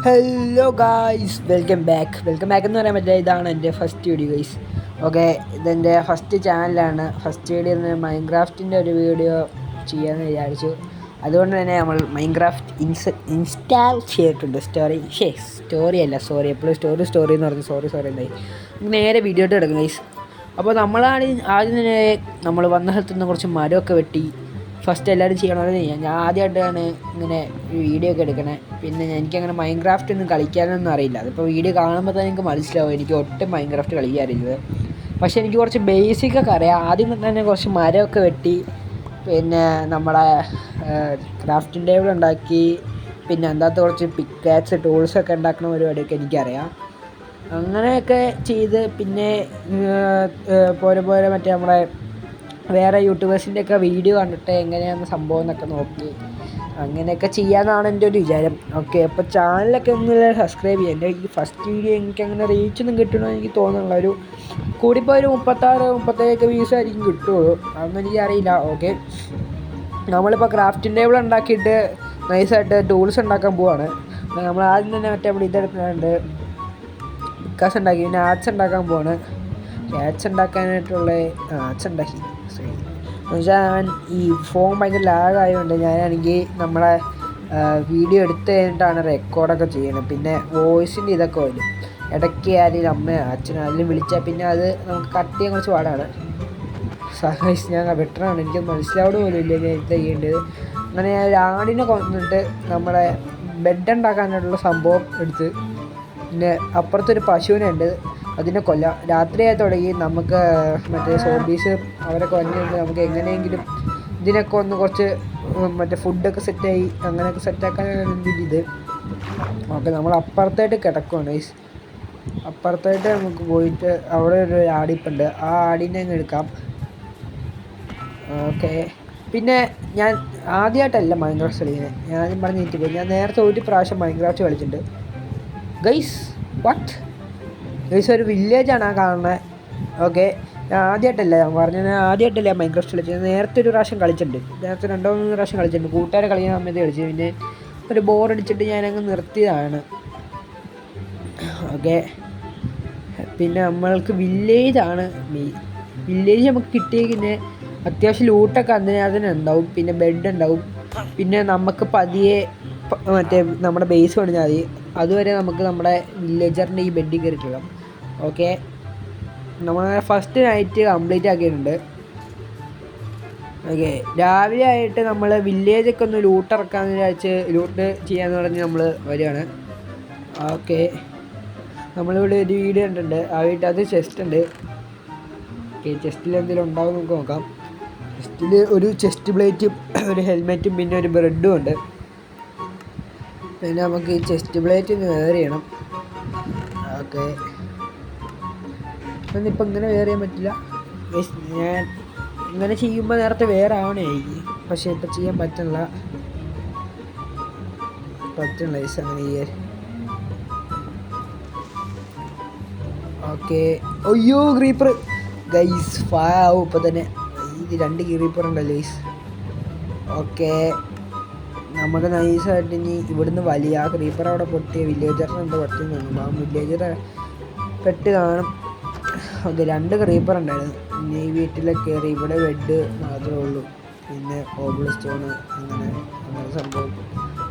Hello guys, welcome back എന്ന് പറയാൻ പറ്റില്ല. ഇതാണ് എൻ്റെ ഫസ്റ്റ് വീഡിയോ ഗൈസ്. ഓക്കെ, ഇതെൻ്റെ ഫസ്റ്റ് ചാനലാണ്. ഫസ്റ്റ് വീഡിയോ മൈൻക്രാഫ്റ്റിൻ്റെ ഒരു വീഡിയോ ചെയ്യാമെന്ന് വിചാരിച്ചു. അതുകൊണ്ട് തന്നെ നമ്മൾ മൈൻക്രാഫ്റ്റ് ഇൻസ്റ്റാൾ ചെയ്തിട്ടുണ്ട്. സ്റ്റോറി അല്ല, സോറി, എപ്പോഴും സ്റ്റോറി എന്ന് പറഞ്ഞു. സോറി എന്തായി. നേരെ വീഡിയോ ഇട്ട് എടുക്കും ഗൈസ്. അപ്പോൾ നമ്മളാണ് ആദ്യം തന്നെ നമ്മൾ വന്ന സ്ഥലത്ത് നിന്ന് കുറച്ച് മരമൊക്കെ വെട്ടി. ഫസ്റ്റ് എല്ലാവരും ചെയ്യണമെന്ന് ഞാൻ ആദ്യമായിട്ടാണ് ഇങ്ങനെ വീഡിയോ ഒക്കെ എടുക്കണേ. പിന്നെ എനിക്കങ്ങനെ മൈൻക്രാഫ്റ്റ് ഒന്നും കളിക്കാനൊന്നും അറിയില്ല. അതിപ്പോൾ വീഡിയോ കാണുമ്പോൾ തന്നെ എനിക്ക് മനസ്സിലാവും എനിക്ക് ഒട്ടും മൈൻക്രാഫ്റ്റ് കളിക്കാറില്ല. പക്ഷേ എനിക്ക് കുറച്ച് ബേസിക്കൊക്കെ അറിയാം. ആദ്യം തന്നെ കുറച്ച് മരമൊക്കെ വെട്ടി, പിന്നെ നമ്മളെ ക്രാഫ്റ്റിംഗ് ടേബിൾ ഉണ്ടാക്കി, പിന്നെ അതിനകത്ത് കുറച്ച് പിക്കാക്സ് ടൂൾസൊക്കെ ഉണ്ടാക്കുന്ന പരിപാടിയൊക്കെ എനിക്കറിയാം. അങ്ങനെയൊക്കെ ചെയ്ത് പിന്നെ പോരെ മറ്റേ നമ്മുടെ വേറെ യൂട്യൂബേഴ്സിൻ്റെയൊക്കെ വീഡിയോ കണ്ടിട്ട് എങ്ങനെയാണ് സംഭവം എന്നൊക്കെ നോക്കി അങ്ങനെയൊക്കെ ചെയ്യാമെന്നാണ് എൻ്റെ ഒരു വിചാരം. ഓക്കെ, അപ്പോൾ ചാനലൊക്കെ ഒന്ന് സബ്സ്ക്രൈബ് ചെയ്യാം. എൻ്റെ ഈ ഫസ്റ്റ് വീഡിയോ എനിക്കങ്ങനെ റീച്ചൊന്നും കിട്ടണമെന്ന് എനിക്ക് തോന്നുന്നില്ല. ഒരു കൂടിപ്പോൾ ഒരു 36-37 വ്യൂസ് ആയിരിക്കും കിട്ടുള്ളൂ. അതൊന്നും എനിക്കറിയില്ല. ഓക്കെ, നമ്മളിപ്പോൾ ക്രാഫ്റ്റിംഗ് ടേബിൾ ഉണ്ടാക്കിയിട്ട് നൈസായിട്ട് ടൂൾസ് ഉണ്ടാക്കാൻ പോവാണ്. നമ്മൾ ആദ്യം തന്നെ മറ്റേ നമ്മൾ ഇതെടുക്കുന്നുണ്ട്, പിക്കാസ് ഉണ്ടാക്കി, പിന്നെ ആർട്സ് ഉണ്ടാക്കാൻ പോവാണ്. ക്യാറ്റ്സ് ഉണ്ടാക്കാനായിട്ടുള്ള ആർട്സ് ഉണ്ടാക്കി. എന്നുവെച്ചാൽ ഈ ഫോൺ ഭയങ്കര ലാഗായതുകൊണ്ട് ഞാനാണെങ്കിൽ നമ്മളെ വീഡിയോ എടുത്ത് കഴിഞ്ഞിട്ടാണ് റെക്കോർഡൊക്കെ ചെയ്യണത്. പിന്നെ വോയിസിൻ്റെ ഇതൊക്കെ വരും. ഇടയ്ക്ക് ആരെങ്കിലും അമ്മയോ അച്ഛനോ ആരെങ്കിലും വിളിച്ചാൽ പിന്നെ അത് നമുക്ക് കട്ട് ചെയ്യാൻ കുറച്ച് പാടാണ്. സഹായിച്ച് ഞാൻ വെട്ടറാണ്, എനിക്ക് മനസ്സിലാവുക പോലും ഇല്ല ഞാൻ ഇത് ചെയ്യേണ്ടത്. അങ്ങനെ ഞാൻ ഒരാടിനെ കൊന്നിട്ട് നമ്മളെ ബെഡ് ഉണ്ടാക്കാനായിട്ടുള്ള സംഭവം എടുത്ത്, പിന്നെ അപ്പുറത്തൊരു പശുവിനുണ്ട്, അതിനെ കൊല്ലാം. രാത്രിയായി തുടങ്ങി. നമുക്ക് മറ്റേ സോംബീസ് അവരൊക്കെ വന്നിട്ട് നമുക്ക് എങ്ങനെയെങ്കിലും ഇതിനൊക്കെ ഒന്ന് കുറച്ച് മറ്റേ ഫുഡൊക്കെ സെറ്റായി അങ്ങനെയൊക്കെ സെറ്റാക്കാനാണ് ഇത്. ഓക്കെ, നമ്മൾ അപ്പുറത്തായിട്ട് കിടക്കുവാണ്. അപ്പുറത്തായിട്ട് നമുക്ക് പോയിട്ട് അവിടെ ഒരു ആടിപ്പുണ്ട്, ആ ആടിനെ അങ്ങ് എടുക്കാം. ഓക്കെ, പിന്നെ ഞാൻ ആദ്യമായിട്ടല്ല മൈൻക്രാഫ്റ്റ് കളിക്കുന്നത്. ഞാൻ ആദ്യം പറഞ്ഞിട്ട് പോയി, ഞാൻ നേരത്തെ ഒരു പ്രാവശ്യം മൈൻക്രാഫ്റ്റ് കളിച്ചിട്ടുണ്ട് ഗൈസ്. ഗൈസ്, ഒരു വില്ലേജാണ് ആ കാണുന്നത്. ഓക്കെ, ഞാൻ ആദ്യമായിട്ടല്ല മൈൻക്രാഫ്റ്റ് കളിച്ചത്. നേരത്തെ ഒരു പ്രാവശ്യം കളിച്ചിട്ടുണ്ട്. നേരത്തെ 2-3 പ്രാവശ്യം കളിച്ചിട്ടുണ്ട്. കൂട്ടുകാരെ കളിക്കുന്ന സമയത്ത് കളിച്ചത്. പിന്നെ ഒരു ബോറടിച്ചിട്ട് ഞാനങ്ങ് നിർത്തിയതാണ്. ഓക്കെ, പിന്നെ നമ്മൾക്ക് വില്ലേജാണ് മെയിൻ. വില്ലേജ് നമുക്ക് കിട്ടിയെങ്കിൽ അത്യാവശ്യം ലൂട്ടൊക്കെ അതിനകത്ത് ഉണ്ടാവും. പിന്നെ ബെഡ് ഉണ്ടാവും. പിന്നെ നമുക്ക് പതിയെ മറ്റേ നമ്മുടെ ബേസ് പണിഞ്ഞാൽ മതി. അതുവരെ നമുക്ക് നമ്മുടെ വില്ലേജറിൻ്റെ ഈ ബെഡിൽ കയറിയിട്ടിടാം. ഓക്കെ, നമ്മൾ ഫസ്റ്റ് നൈറ്റ് കംപ്ലീറ്റ് ആക്കിയിട്ടുണ്ട്. ഓക്കെ, രാവിലെ ആയിട്ട് നമ്മൾ വില്ലേജൊക്കെ ഒന്ന് ലൂട്ടിറക്കാമെന്ന് വിചാരിച്ച് ലൂട്ട് ചെയ്യാമെന്ന് പറഞ്ഞ് നമ്മൾ വരികയാണ്. ഓക്കെ, നമ്മളിവിടെ ഒരു വീട് കണ്ടിട്ടുണ്ട്. ആ വീട്ടിൽ ചെസ്റ്റ് ഉണ്ട്. ഓക്കെ, ചെസ്റ്റിൽ എന്തെങ്കിലും ഉണ്ടാവും നമുക്ക് നോക്കാം. ചെസ്റ്റിൽ ഒരു ചെസ്റ്റ് പ്ലേറ്റും ഒരു ഹെൽമെറ്റും പിന്നെ ഒരു ബ്രെഡും ഉണ്ട്. പിന്നെ നമുക്ക് ഈ ചെസ്റ്റ് പ്ലേറ്റ് വേർ ചെയ്യണം. ഓക്കെ, ഇപ്പം ഇങ്ങനെ വേർ ചെയ്യാൻ പറ്റില്ല. ഞാൻ ഇങ്ങനെ ചെയ്യുമ്പോൾ നേരത്തെ വേറെ ആവണമായിരിക്കും, പക്ഷേ ഇപ്പം ചെയ്യാൻ പറ്റില്ല. അങ്ങനെ ചെയ്യാൻ. ഓക്കെ, അയ്യോ ക്രീപ്പർ ഗൈസ്, ആവും ഇപ്പം തന്നെ. ഇത് 2 ക്രീപ്പർ ഉണ്ടല്ലോ ഗൈസ്. ഓക്കെ, നമുക്ക് നൈസായിട്ട് ഇനി ഇവിടുന്ന് വലിയ ആ ക്രീപ്പർ അവിടെ പൊട്ടിയ വില്ലേജറിന് എന്തോ പറ്റുന്നു തോന്നുന്നു. ആ വില്ലേജർ പെട്ട് കാണും. ഓക്കെ, 2 ക്രീപ്പർ ഉണ്ടായിരുന്നു. പിന്നെ ഈ വീട്ടിലൊക്കെ കയറി. ഇവിടെ ബെഡ് മാത്രമേ ഉള്ളൂ, പിന്നെ കോബിൾ സ്റ്റോണ് അങ്ങനെ സംഭവം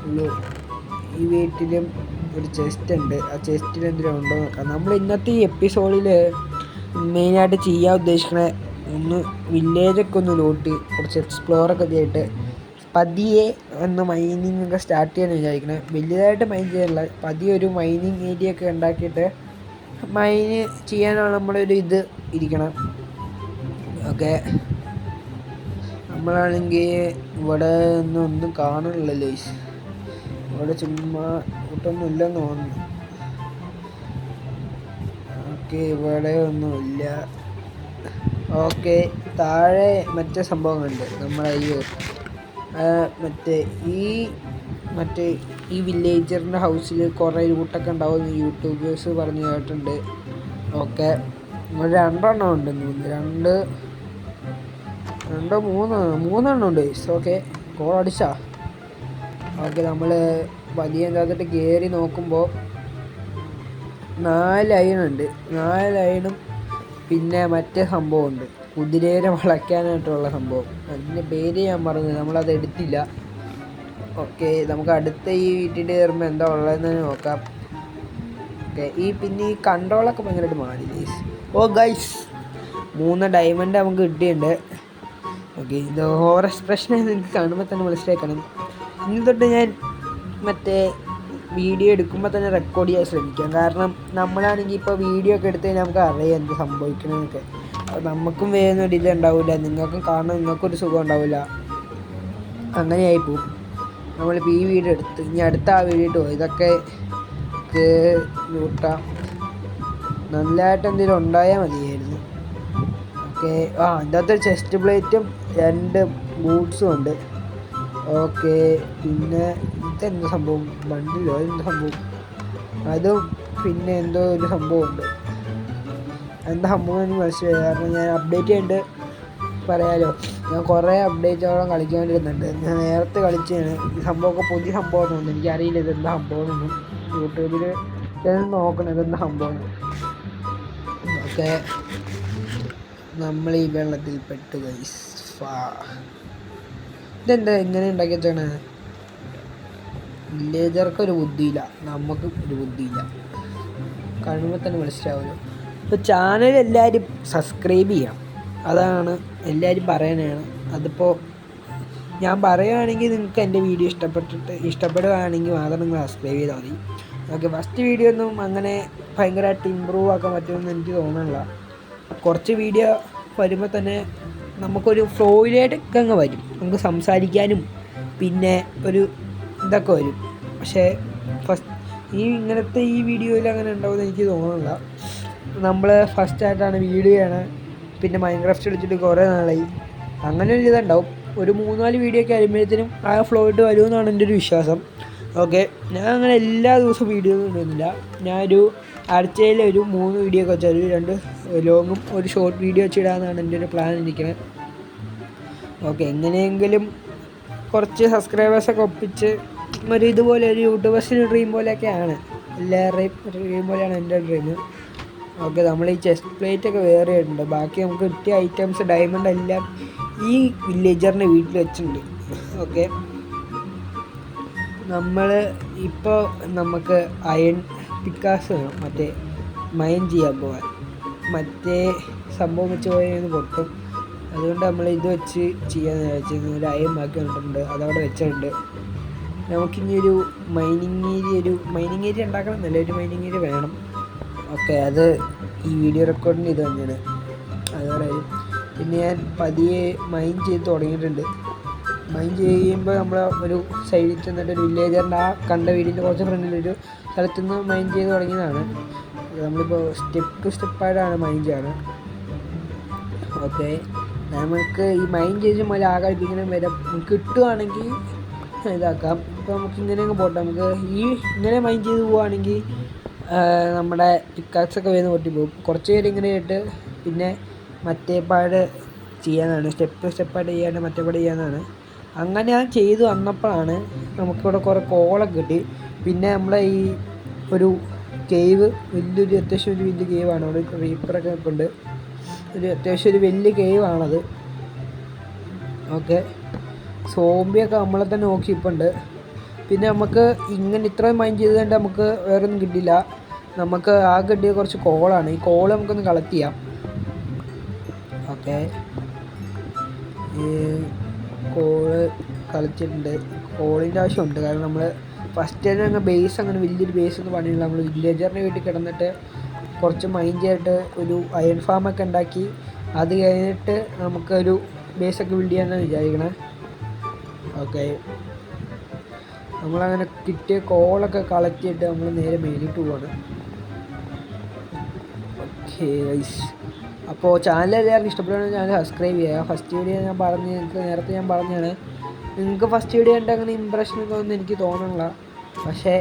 ഉള്ളൂ. ഈ വീട്ടിലും ഒരു ചെസ്റ്റ് ഉണ്ട്. ആ ചെസ്റ്റിൽ എന്തെങ്കിലും ഉണ്ടോ നോക്കാം. നമ്മൾ ഇന്നത്തെ ഈ എപ്പിസോഡിൽ മെയിനായിട്ട് ചെയ്യാൻ ഉദ്ദേശിക്കണേ ഒന്ന് വില്ലേജൊക്കെ ഒന്ന് ലൂട്ടി കുറച്ച് എക്സ്പ്ലോറൊക്കെ ചെയ്തിട്ട് പതിയെ ഒന്ന് മൈനിങ് ഒക്കെ സ്റ്റാർട്ട് ചെയ്യാൻ വിചാരിക്കണേ. വലിയതായിട്ട് മൈൻ ചെയ്യാനുള്ള പതിയെ ഒരു മൈനിങ് ഏരിയ ഒക്കെ ഉണ്ടാക്കിയിട്ട് മൈന് ചെയ്യാനാണ് നമ്മളൊരു ഇത് ഇരിക്കണം. ഓക്കെ, നമ്മളാണെങ്കിൽ ഇവിടെ ഒന്നും കാണുന്നില്ലല്ലോ. ഇവിടെ ചുമ്മാ കൂട്ടൊന്നും ഇല്ലെന്ന് തോന്നുന്നു. ഓക്കെ, ഇവിടെ ഒന്നുമില്ല. ഓക്കെ, താഴെ മറ്റേ സംഭവങ്ങളുണ്ട്. നമ്മളെ മറ്റേ ഈ വില്ലേജറിൻ്റെ ഹൗസിൽ കുറേ ലൂട്ടൊക്കെ ഉണ്ടാവുമെന്ന് യൂട്യൂബേഴ്സ് പറഞ്ഞ് കേട്ടിട്ടുണ്ട്. ഓക്കെ, 2 എണ്ണം ഉണ്ടെന്ന് തോന്നുന്നു. 3 എണ്ണം ഉണ്ട്. ഓക്കെ, കോൾ അടിച്ചാ. ഓക്കെ, നമ്മൾ പതിയെ അതിട്ട് കയറി നോക്കുമ്പോൾ 4 അയണുണ്ട്. 4 അയണും പിന്നെ മറ്റേ സംഭവമുണ്ട്, കുതിരേനെ വളയ്ക്കാനായിട്ടുള്ള സംഭവം. അതിൻ്റെ പേര് ഞാൻ പറഞ്ഞു, നമ്മളത് എടുത്തില്ല. ഓക്കെ, നമുക്ക് അടുത്ത ഈ വീട്ടിൽ കയറുമ്പോൾ എന്താ ഉള്ളതെന്ന് നോക്കാം. ഓക്കെ, പിന്നെ ഈ കൺട്രോളൊക്കെ ഭയങ്കരമായിട്ട് മാറി ഗൈസ്. ഓ ഗൈസ്, 3 ഡയമണ്ട് നമുക്ക് കിട്ടിയിട്ടുണ്ട്. ഓക്കെ, ഇത് ഓവർ എക്സ്പ്രഷൻ എനിക്ക് കാണുമ്പോൾ തന്നെ മനസ്സിലാക്കണം. ഇനി തൊട്ട് ഞാൻ മറ്റേ വീഡിയോ എടുക്കുമ്പോൾ തന്നെ റെക്കോർഡ് ചെയ്യാൻ ശ്രമിക്കാം. കാരണം നമ്മളാണെങ്കിൽ ഇപ്പോൾ വീഡിയോ ഒക്കെ എടുത്ത് കഴിഞ്ഞാൽ നമുക്ക് അറിയാം എന്ത് സംഭവിക്കണമെന്നൊക്കെ. അപ്പോൾ നമുക്കും വേഗം ഒരു ഇതുണ്ടാവില്ല, നിങ്ങൾക്കും കാണാൻ നിങ്ങൾക്കൊരു സുഖം ഉണ്ടാവില്ല. അങ്ങനെയായിപ്പോവും. നമ്മളിപ്പോൾ ഈ വീഡിയോ എടുത്ത് ഇനി അടുത്ത ആ വീഡിയോ ഇട്ട് പോകും. ഇതൊക്കെ കൂട്ടാം, നല്ലതായിട്ട് എന്തെങ്കിലും ഉണ്ടായാൽ മതിയായിരുന്നു. ഓക്കെ, അതിൻ്റെ അകത്ത് ചെസ്റ്റ് പ്ലേറ്റും 2 ബൂട്ട്സും ഉണ്ട്. ഓക്കെ, പിന്നെ ഇതെന്ത് സംഭവം, ബണ്ടിലോ എന്ത് സംഭവം, അതും പിന്നെ എന്തോ ഒരു സംഭവമുണ്ട്. എന്താ സംഭവം എന്ന് മനസ്സിലായി, കാരണം ഞാൻ അപ്ഡേറ്റ് ചെയ്തിട്ട് പറയാമല്ലോ. ഞാൻ കുറേ അപ്ഡേറ്റോളം കളിക്കാൻ വേണ്ടിയിരുന്നുണ്ട്. ഞാൻ നേരത്തെ കളിച്ചാണ്. ഈ സംഭവമൊക്കെ പുതിയ സംഭവം തോന്നുന്നു, എനിക്കറിയില്ല ഇതെന്താ സംഭവമൊന്നും. യൂട്യൂബിൽ നോക്കണം ഇതെന്താ സംഭവം. ഓക്കെ, നമ്മൾ ഈ വെള്ളത്തിൽ പെട്ട് ഗൈസ്. ഇതെന്താ ഇങ്ങനെ ഉണ്ടാക്കി വെച്ചാണ്? വില്ലേജർക്കൊരു ബുദ്ധിയില്ല, നമുക്ക് ഒരു ബുദ്ധിയില്ല. കാണുമ്പോൾ തന്നെ മനസ്സിലാവുമല്ലോ. ഇപ്പോൾ ചാനൽ എല്ലാവരും സബ്സ്ക്രൈബ് ചെയ്യണം, അതാണ് എല്ലാവരും പറയണതാണ്. അതിപ്പോൾ ഞാൻ പറയുകയാണെങ്കിൽ നിങ്ങൾക്ക് എൻ്റെ വീഡിയോ ഇഷ്ടപ്പെടുകയാണെങ്കിൽ മാത്രം നിങ്ങൾ സബ്സ്ക്രൈബ് ചെയ്താൽ മതി. ഓക്കെ, ഫസ്റ്റ് വീഡിയോ ഒന്നും അങ്ങനെ ഭയങ്കരമായിട്ട് ഇമ്പ്രൂവ് ആക്കാൻ പറ്റുമെന്ന് എനിക്ക് തോന്നുന്നില്ല. കുറച്ച് വീഡിയോ വരുമ്പോൾ തന്നെ നമുക്കൊരു ഫ്ലോയിലേക്ക് അങ്ങ് വരും, നമുക്ക് സംസാരിക്കാനും പിന്നെ ഒരു ഇതൊക്കെ വരും. പക്ഷേ ഇങ്ങനത്തെ ഈ വീഡിയോയിൽ അങ്ങനെ ഉണ്ടാവുമെന്ന് എനിക്ക് തോന്നുന്നില്ല. നമ്മൾ ഫസ്റ്റായിട്ടാണ് വീഡിയോ ആണ്, പിന്നെ മൈൻക്രാഫ്റ്റ് എടുത്തിട്ട് കുറേ നാളായി. അങ്ങനെ ഒരു ഇതുണ്ടാവും. ഒരു 3-4 വീഡിയോ ഒക്കെ വരുമ്പോഴത്തേനും ആ ഫ്ലോ ഇട്ട് വരുമെന്നാണ് എൻ്റെ ഒരു വിശ്വാസം. ഓക്കെ, ഞാൻ അങ്ങനെ എല്ലാ ദിവസവും വീഡിയോ ഒന്നും ഇടുന്നില്ല. ഞാനൊരു ആഴ്ചയിൽ ഒരു 3 വീഡിയോ ഒക്കെ വെച്ചാൽ 2 ലോങ്ങും ഒരു ഷോർട്ട് വീഡിയോ വെച്ചിടാമെന്നാണ് എൻ്റെ ഒരു പ്ലാൻ ഇരിക്കുന്നത്. ഓക്കെ, എങ്ങനെയെങ്കിലും കുറച്ച് സബ്സ്ക്രൈബേഴ്സൊക്കെ ഒപ്പിച്ച് ഒരു ഇതുപോലെ ഒരു യൂട്യൂബേഴ്സിൻ്റെ ഡ്രീം പോലെയൊക്കെയാണ്, എല്ലാവരുടെയും ഡ്രീം പോലെയാണ് എൻ്റെ ഡ്രീം. ഓക്കെ, നമ്മൾ ഈ ചെസ്റ്റ് പ്ലേറ്റൊക്കെ വേറെ ഉണ്ട്. ബാക്കി നമുക്ക് കിട്ടിയ ഐറ്റംസ് ഡയമണ്ട് എല്ലാം ഈ വില്ലേജറിൻ്റെ വീട്ടിൽ വെച്ചിട്ടുണ്ട്. ഓക്കെ, നമ്മൾ ഇപ്പോൾ നമുക്ക് അയൺ പിക്കാസ് വേണം, മറ്റേ മൈൻ ചെയ്യാൻ പോകാൻ. മറ്റേ സംഭവം വെച്ച് പോയത് പൊട്ടും. അതുകൊണ്ട് നമ്മൾ ഇത് വെച്ച് ചെയ്യാമെന്ന് വിചാരിച്ചു. ഒരു അയൺ ബാക്കി വന്നിട്ടുണ്ട്, അതവിടെ വെച്ചിട്ടുണ്ട്. നമുക്കിനി ഒരു മൈനിങ് ഏരിയ ഉണ്ടാക്കണം, നല്ലൊരു മൈനിങ് ഏരിയ വേണം. ഓക്കെ, അത് ഈ വീഡിയോ റെക്കോർഡിന് ഇത് തന്നെയാണ്. അതുപോലെ പിന്നെ ഞാൻ പതിയെ മൈൻ ചെയ്ത് തുടങ്ങിയിട്ടുണ്ട്. മൈൻ ചെയ്യുമ്പോൾ നമ്മൾ ഒരു സൈഡിൽ ചെന്നിട്ട് ഒരു വില്ലേജറിൻ്റെ ആ കണ്ട വീടിൻ്റെ കുറച്ച് ഫ്രണ്ടിലൊരു സ്ഥലത്തുനിന്ന് മൈൻ ചെയ്ത് തുടങ്ങിയതാണ്. നമ്മളിപ്പോൾ സ്റ്റെപ്പ് ടു സ്റ്റെപ്പായിട്ടാണ് മൈൻ ചെയ്യുന്നത്. ഓക്കെ, നമുക്ക് ഈ മൈൻ ചെയ്ത് മുതൽ ആകാതിരിക്കണം വരെ കിട്ടുകയാണെങ്കിൽ ഇതാക്കാം. ഇപ്പോൾ നമുക്ക് ഇങ്ങനെ അങ്ങ് പോട്ടെ. നമുക്ക് ഈ ഇങ്ങനെ മൈൻ ചെയ്ത് പോവുകയാണെങ്കിൽ നമ്മുടെ പിക്കാക്സൊക്കെ വേഗം പൊട്ടിപ്പോകും. കുറച്ച് പേര് ഇങ്ങനെ ഇട്ട് പിന്നെ മറ്റേ പാട് ചെയ്യാനാണ്, സ്റ്റെപ്പായിട്ട് ചെയ്യാണ്ട് മറ്റേ പാട് ചെയ്യാനാണ്. അങ്ങനെ ഞാൻ ചെയ്തു വന്നപ്പോഴാണ് നമുക്കിവിടെ കുറേ കോളൊക്കെ കിട്ടി. പിന്നെ നമ്മളെ ഈ ഒരു കേവ് അത്യാവശ്യം ഒരു വലിയ കേവാണ്. അവിടെ റീപ്പറൊക്കെ ഉണ്ട്, അത്യാവശ്യം ഒരു വലിയ കേവാണത്. ഓക്കെ, സോംബിയൊക്കെ നമ്മളെ തന്നെ നോക്കിയിപ്പുണ്ട്. പിന്നെ നമുക്ക് ഇങ്ങനെ ഇത്രയും മൈൻഡ് ചെയ്തുകൊണ്ട് നമുക്ക് വേറെ ഒന്നും കിട്ടില്ല. നമുക്ക് ആ കിട്ടിയ കുറച്ച് കോളാണ്. ഈ കോള് നമുക്കൊന്ന് കളക്ട് ചെയ്യാം. ഓക്കെ, ഈ കോള് കളിച്ചിട്ടുണ്ട്. കോളിൻ്റെ ആവശ്യമുണ്ട്, കാരണം നമ്മൾ ഫസ്റ്റ് തന്നെ അങ്ങ് ബേസ് അങ്ങനെ വലിയൊരു ബേസ് ഒന്നും പണിയില്ല. നമ്മൾ വില്ലേജറിൻ്റെ വീട്ടിൽ കിടന്നിട്ട് കുറച്ച് മൈൻഡ് ചെയ്തിട്ട് ഒരു അയൺ ഫാമൊക്കെ ഉണ്ടാക്കി അത് കഴിഞ്ഞിട്ട് നമുക്കൊരു ബേസൊക്കെ ബിൽഡ് ചെയ്യാനാണ് വിചാരിക്കണേ. ഓക്കെ, നമ്മളങ്ങനെ കിട്ടിയ കോളൊക്കെ കളക്ട് ചെയ്തിട്ട് നമ്മൾ നേരെ മേലിട്ട് പോവാണ്. ഓക്കെ ഗൈസ്, അപ്പോൾ ചാനൽ എല്ലാവർക്കും ഇഷ്ടപ്പെടുകയാണെങ്കിൽ ചാനൽ സബ്സ്ക്രൈബ് ചെയ്യുക. ഫസ്റ്റ് വീഡിയോ നേരത്തെ ഞാൻ പറഞ്ഞാണ്, നിങ്ങൾക്ക് ഫസ്റ്റ് വീഡിയോ കണ്ട് അങ്ങനെ ഇമ്പ്രഷനൊക്കെ ഒന്നും എനിക്ക് തോന്നണില്ല. പക്ഷേ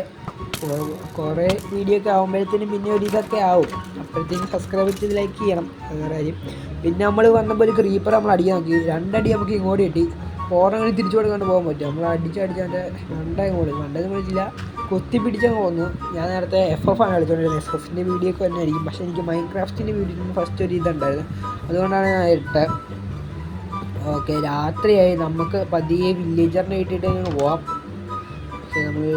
കുറേ വീഡിയോ ഒക്കെ ആകുമ്പോഴത്തേനും പിന്നെ ഒരു ഇതൊക്കെ ആവും. അപ്പോഴത്തേക്കും സബ്സ്ക്രൈബ് ചെയ്ത് ലൈക്ക് ചെയ്യണം, അത് കാര്യം. പിന്നെ നമ്മൾ വന്നപ്പോൾ ഒരു ക്രീപ്പർ നമ്മൾ അടിക്കാൻ നോക്കി, 2 അടി നമുക്ക് ഇങ്ങോട്ട് കിട്ടി. 4 തിരിച്ചു കൊടുക്കാണ്ട് പോകാൻ പറ്റും. നമ്മൾ അടിച്ചടിച്ച് അതിൻ്റെ മണ്ടയും കൊടുക്കും. മണ്ടയെന്ന് വിളിച്ചില്ല, കൊത്തി പിടിച്ചങ്ങ് പോന്നു. ഞാൻ നേരത്തെ FF ആണ് കളിച്ചുകൊണ്ടിരുന്നത്. FFൻ്റെ വീഡിയോ ഒക്കെ തന്നെ ആയിരിക്കും. പക്ഷേ എനിക്ക് മൈൻക്രാഫ്റ്റിൻ്റെ വീഡിയോ ഫസ്റ്റ് ഒരു ഇതുണ്ടായിരുന്നു, അതുകൊണ്ടാണ് ഞാൻ ഇട്ടത്. ഓക്കെ, രാത്രിയായി. നമുക്ക് പതിയെ വില്ലേജറിനെ വീട്ടിയിട്ട് അങ്ങ് പോവാം. ഓക്കെ, നമ്മൾ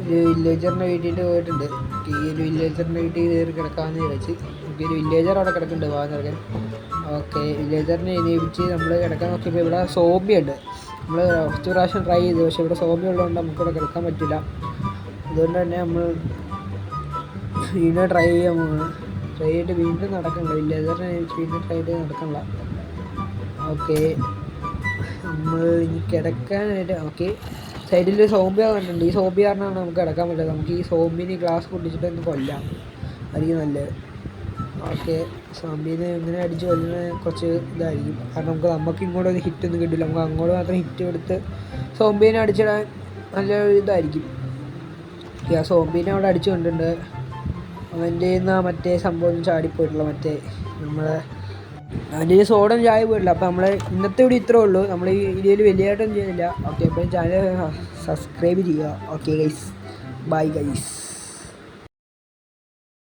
ഒരു വില്ലേജറിനെ വീട്ടിയിട്ട് പോയിട്ടുണ്ട്. ഈ ഒരു വില്ലേജറിൻ്റെ വീട്ടിൽ കയറി കിടക്കാമെന്ന് വിചാരിച്ച്. ഒരു വില്ലേജർ അവിടെ കിടക്കുന്നുണ്ട്, പോകാൻ കിടക്കാൻ. ഓക്കെ, വില്ലേജറിനെ എണീപ്പിച്ച് നമ്മൾ കിടക്കാൻ നോക്കിയപ്പോൾ ഇവിടെ സോംബി ഉണ്ട്. നമ്മൾ ഫസ്റ്റ് പ്രാവശ്യം ട്രൈ ചെയ്തു, പക്ഷേ ഇവിടെ സോംബി ഉള്ളതുകൊണ്ട് നമുക്കിവിടെ കിടക്കാൻ പറ്റില്ല. അതുകൊണ്ട് തന്നെ നമ്മൾ വീണ്ടും ട്രൈ ചെയ്യാൻ പോകുന്നത്. ട്രൈ ചെയ്തിട്ട് വീണ്ടും നടക്കണ്ട, വില്ലേജറിനെ എണീപ്പിച്ച് വീണ്ടും ട്രൈ ചെയ്ത് നടക്കണ്ട. ഓക്കെ, നമ്മൾ ഇനി കിടക്കാനായിട്ട് ഓക്കെ സൈഡിൽ സോംബി കണ്ടിട്ടുണ്ട്. ഈ സോംബി കാരണമാണ് നമുക്ക് കിടക്കാൻ പറ്റില്ല. നമുക്ക് ഈ സോംബിന് ഗ്ലാസ് പൊട്ടിച്ചിട്ട് ഒന്ന് കൊല്ലാം, അതായിരിക്കും നല്ലത്. ഓക്കെ, സോംബീനെ എങ്ങനെ അടിച്ച് കൊല്ലുന്നത് കുറച്ച് ഇതായിരിക്കും. കാരണം നമുക്ക് ഇങ്ങോട്ട് ഒരു ഹിറ്റൊന്നും കിട്ടില്ല. നമുക്ക് അങ്ങോട്ട് മാത്രം ഹിറ്റ് കൊടുത്ത് സോംബീനെ അടിച്ചിടാൻ നല്ല ഇതായിരിക്കും. ആ സോംബീനെ അവിടെ അടിച്ചു കൊണ്ടിട്ടുണ്ട്. അവൻ്റെ മറ്റേ സംഭവം ചാടിപ്പോയിട്ടുള്ള മറ്റേ നമ്മളെ അതിൻ്റെ സോഡും ചായ പോയിട്ടില്ല. അപ്പോൾ നമ്മൾ ഇന്നത്തെ ഇവിടെ ഇത്രേ ഉള്ളൂ. നമ്മൾ ഈ വീഡിയോയിൽ വലിയതായിട്ടൊന്നും ചെയ്യുന്നില്ല. ഓക്കെ, അപ്പോൾ ചാനൽ സബ്സ്ക്രൈബ് ചെയ്യുക. Okay guys, bye guys.